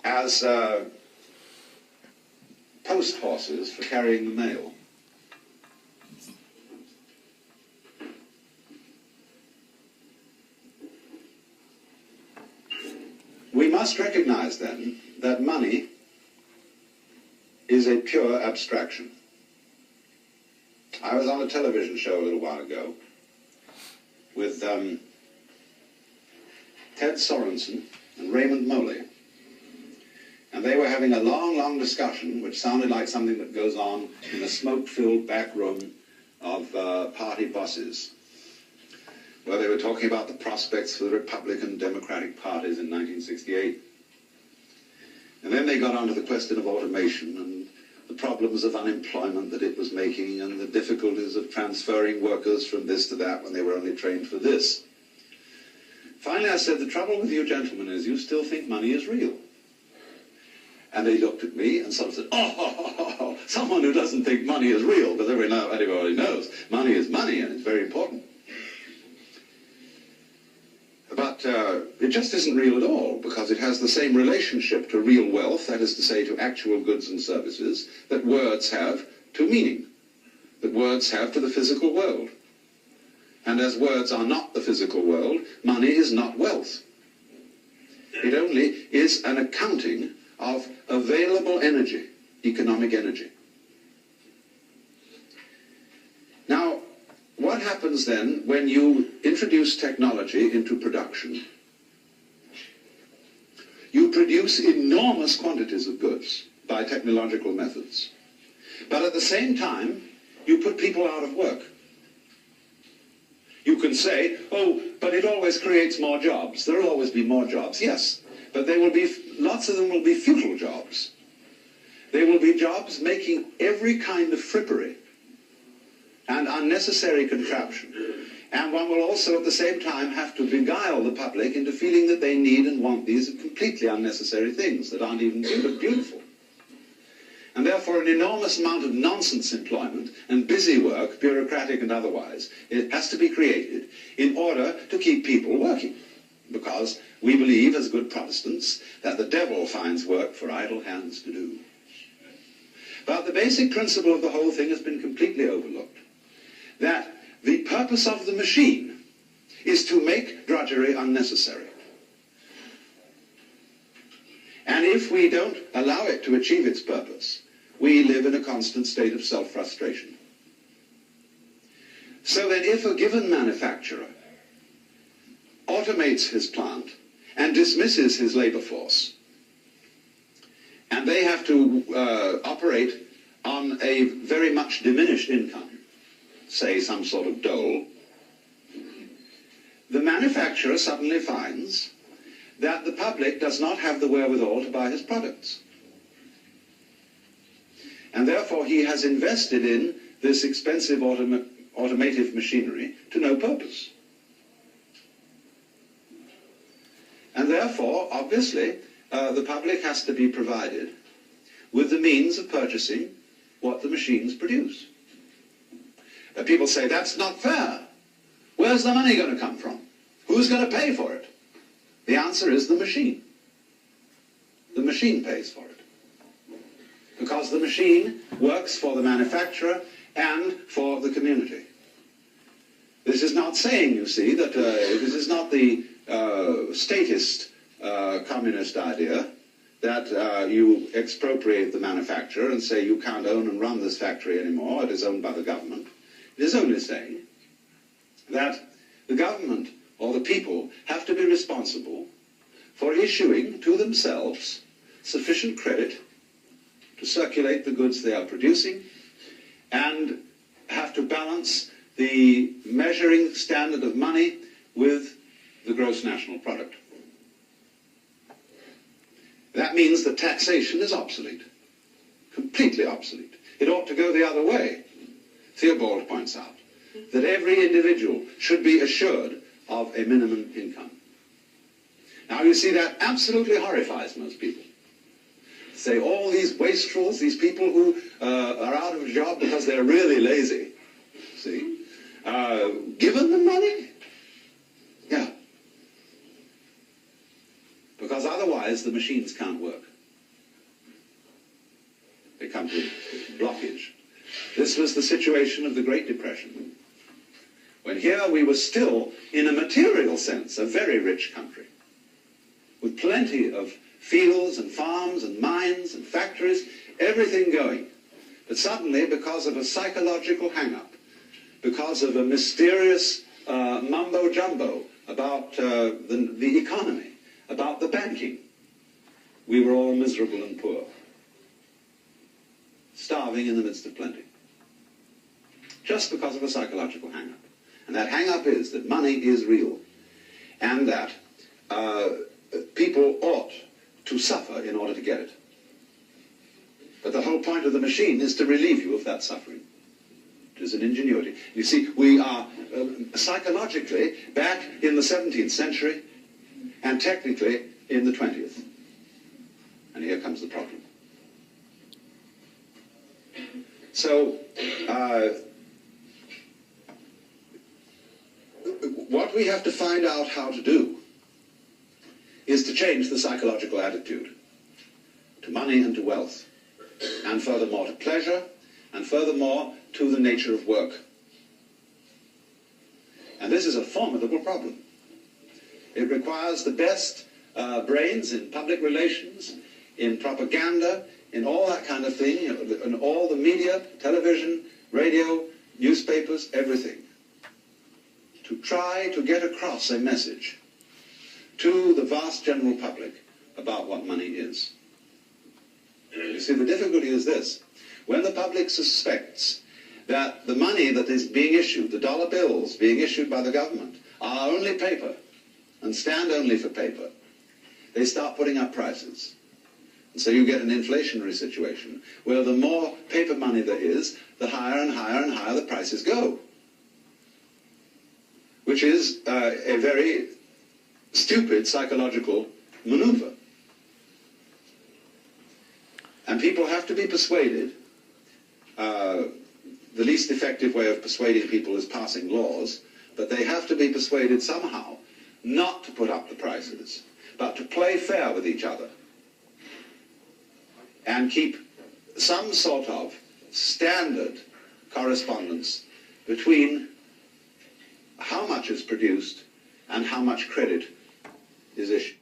as post horses for carrying the mail. We must recognize then that money is a pure abstraction. I was on a television show a little while ago with Ted Sorensen and Raymond Moley. And they were having a long, long discussion, which sounded like something that goes on in a smoke-filled back room of party bosses, where they were talking about the prospects for the Republican and Democratic parties in 1968. And then they got onto the question of automation and the problems of unemployment that it was making and the difficulties of transferring workers from this to that when they were only trained for this. Finally, I said, the trouble with you gentlemen is you still think money is real. And they looked at me and sort of said, oh, someone who doesn't think money is real, because everybody knows money is money and it's very important. But it just isn't real at all, because it has the same relationship to real wealth, that is to say, to actual goods and services, that words have to meaning, that words have to the physical world. And as words are not the physical world, money is not wealth. It only is an accounting of available energy, economic energy. Now, what happens then when you introduce technology into production? You produce enormous quantities of goods by technological methods. But at the same time, you put people out of work. You can say, oh, but it always creates more jobs. There will always be more jobs. Yes, but they will be, lots of them will be futile jobs. They will be jobs making every kind of frippery and unnecessary contraption. And one will also at the same time have to beguile the public into feeling that they need and want these completely unnecessary things that aren't even beautiful. And therefore an enormous amount of nonsense employment and busy work, bureaucratic and otherwise, it has to be created in order to keep people working. Because we believe, as good Protestants, that the devil finds work for idle hands to do. But the basic principle of the whole thing has been completely overlooked. That the purpose of the machine is to make drudgery unnecessary. And if we don't allow it to achieve its purpose, we live in a constant state of self-frustration. So that if a given manufacturer automates his plant and dismisses his labor force, and they have to operate on a very much diminished income, say some sort of dole, the manufacturer suddenly finds that the public does not have the wherewithal to buy his products. And therefore he has invested in this expensive automative machinery to no purpose. And therefore, obviously, the public has to be provided with the means of purchasing what the machines produce. People say, that's not fair. Where's the money going to come from? Who's going to pay for it? The answer is the machine. The machine pays for it. Because the machine works for the manufacturer and for the community. This is not saying, you see, that this is not the statist communist idea that you expropriate the manufacturer and say you can't own and run this factory anymore, it is owned by the government. It is only saying that the government or the people have to be responsible for issuing to themselves sufficient credit to circulate the goods they are producing and have to balance the measuring standard of money with the gross national product. That means that taxation is obsolete, completely obsolete. It ought to go the other way. Theobald points out that every individual should be assured of a minimum income. Now you see, that absolutely horrifies most people. Say all these wastrels, these people who are out of a job because they're really lazy, see, given them money? Yeah. Because otherwise the machines can't work. come to blockage. This was the situation of the Great Depression, when here we were still, in a material sense, a very rich country, with plenty of fields and farms and mines and factories, everything going. But suddenly, because of a psychological hang-up, because of a mysterious mumbo-jumbo about the economy, about the banking, we were all miserable and poor, starving in the midst of plenty, just because of a psychological hang-up. And that hang-up is that money is real, and that people ought to suffer in order to get it. But the whole point of the machine is to relieve you of that suffering. It is an ingenuity. You see, we are psychologically back in the 17th century and technically in the 20th. And here comes the problem. So, what we have to find out how to do is to change the psychological attitude to money and to wealth, and furthermore to pleasure, and furthermore to the nature of work. And this is a formidable problem. It requires the best brains in public relations, in propaganda, in all that kind of thing, in all the media, television, radio, newspapers, everything, to try to get across a message to the vast general public about what money is. You see, the difficulty is this. When the public suspects that the money that is being issued, the dollar bills being issued by the government, are only paper and stand only for paper, they start putting up prices. And so you get an inflationary situation where the more paper money there is, the higher and higher and higher the prices go, which is a very stupid psychological maneuver. And people have to be persuaded. The least effective way of persuading people is passing laws, but they have to be persuaded somehow not to put up the prices, but to play fair with each other and keep some sort of standard correspondence between how much is produced and how much credit is issued.